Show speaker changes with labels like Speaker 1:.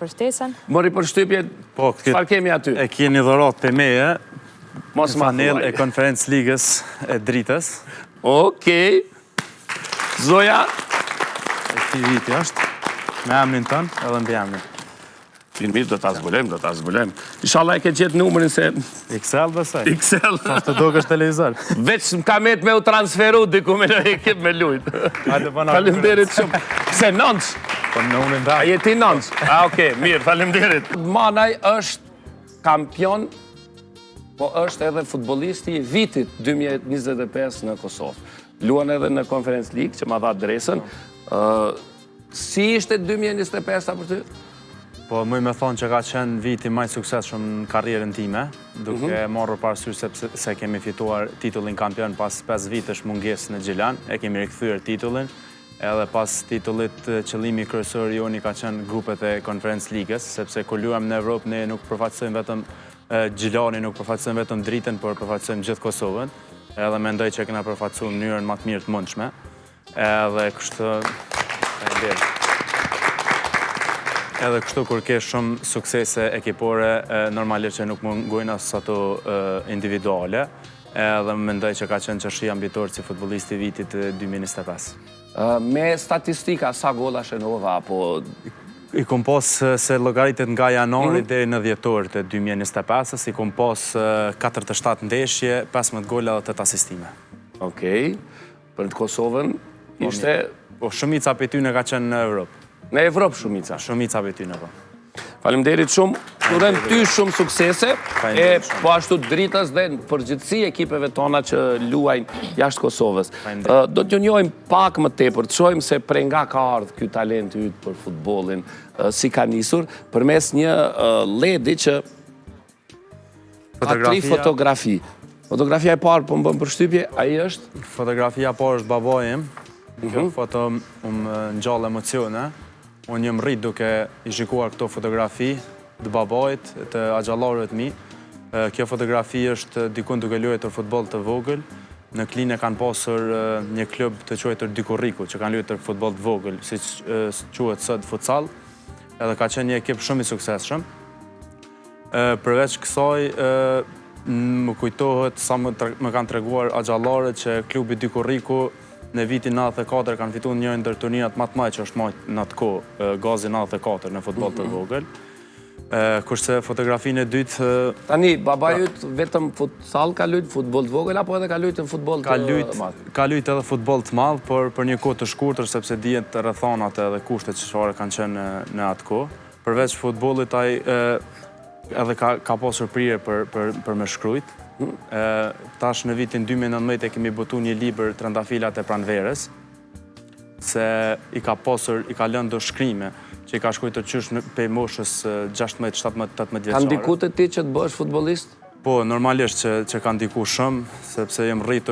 Speaker 1: mbështesën.
Speaker 2: Mori për shtypje, çfarë kemi aty?
Speaker 3: E keni dhuratë për meje,
Speaker 2: Mos ma
Speaker 3: panel
Speaker 2: thuaj.
Speaker 3: e konferencë ligës e dritës.
Speaker 2: Okej. Zoja,
Speaker 3: E këtij viti është, me emrin tënë edhe mbi emrin.
Speaker 2: mirë, do ta zbulojmë. Inshallah e ke gjetë numrin se
Speaker 3: XL besoj.
Speaker 2: XL.
Speaker 3: Të do është televizor.
Speaker 2: Veç më ka me u transferu diku me në ekip me lujt. Faleminderit shumë. Pse nënç?
Speaker 3: Po në unë
Speaker 2: A
Speaker 3: nda.
Speaker 2: jeti nënç? Okej, mirë, faleminderit. Manaj është kampion, po është edhe futbollisti i vitit 2025 në Kosovë. Luan edhe në Conference League, që ma dha adresën. Si ishte 2025 për ty?
Speaker 3: Po mëj me thonë që ka qenë viti maj suksesshëm në karrierën time, duke marrë parasysh se kemi fituar titullin kampion pas 5 vitesh mungesë në Gjilan, e kemi rikthyer titullin, edhe pas titullit qëllimi kryesor joni ka qenë grupet e Conference Ligës, sepse kur luajmë në Evropë ne nuk përfaqësojmë vetëm Gjilani, nuk përfaqësojmë vetëm dritën, por përfaqësojmë gjithë Kosovën, edhe mendoj që kena përfaqësuar në mënyrën më të mirë të mundshme, edhe kështu Edhe kështu kur ke shumë suksese ekipore, normalisht që nuk mungojnë as ato individuale, edhe mendoj që ka qenë çështje ambitor si futbollisti i vitit 2025.
Speaker 2: Me statistika, sa golla shënova, apo...
Speaker 3: I kom pas se llogaritet nga janari deri në dhjetor të 2025-s, i kom pas 47 ndeshje, 15 gola dhe 8 asistime.
Speaker 2: Okej. Për të Kosovën ishte...
Speaker 3: Po shumica për ty në ka qenë në Evropë.
Speaker 2: Në Evropë shumica.
Speaker 3: Shumica për ty në po.
Speaker 2: Faleminderit shumë. Urojmë ty shumë suksese.
Speaker 3: Faleminderit shumë.
Speaker 2: Po ashtu dritës dhe në përgjithësi ekipeve tona që luajnë jashtë Kosovës.
Speaker 3: Faleminderit.
Speaker 2: Do t'ju njohim pak më tepër, të shohim se prej nga ka ardhur ky talent yt për futbollin, si ka nisur përmes një ledi që ka 3 fotografi. Fotografia e parë po më bën përshtypje, ai është
Speaker 3: Fotografia parë është babaj im. Kjo foto më ngjall emocione. Unë jam rrit duke i shikuar këto fotografi të babait, të axhallarëve të mi. Kjo fotografi është dikun duke luajtur futboll të vogël. Në klinë kanë pasur një klub të quajtur Dykurriku, që kanë luajtur futboll të vogël, siç quhet sot futsal. Edhe ka qenë një ekip shumë i suksesshëm. Përveç kësaj, më kujtohet sa më kanë treguar axhallarët që klubi Dykurriku në vitin 94 kanë fituar njërin ndër turnirat më të mëdha që është marrë në atë kohë, Gazi 94 në futboll të vogël. Kurse fotografinë e dytë
Speaker 2: tani babai yt vetëm futsal ka luajtur, futboll të vogël apo edhe ka luajtur futboll të madh?
Speaker 3: Ka luajtur edhe futboll të madh, por për një kohë të shkurtër sepse dihet rrethonat edhe kushtet çfarë kanë qenë në atë kohë. Përveç futbollit ai edhe ka pasur prije për me shkrujt. Tash në vitin 2019 e kemi botu një libër Trendafilat e Pranverës, se i ka lënë do shkrime që i ka shkruar qysh pe moshës 16, 17, 18 vjeçare.
Speaker 2: Ka ndiku te ti që të bësh futbollist?
Speaker 3: Po, normalisht që ka ndiku shumë, sepse jem rritur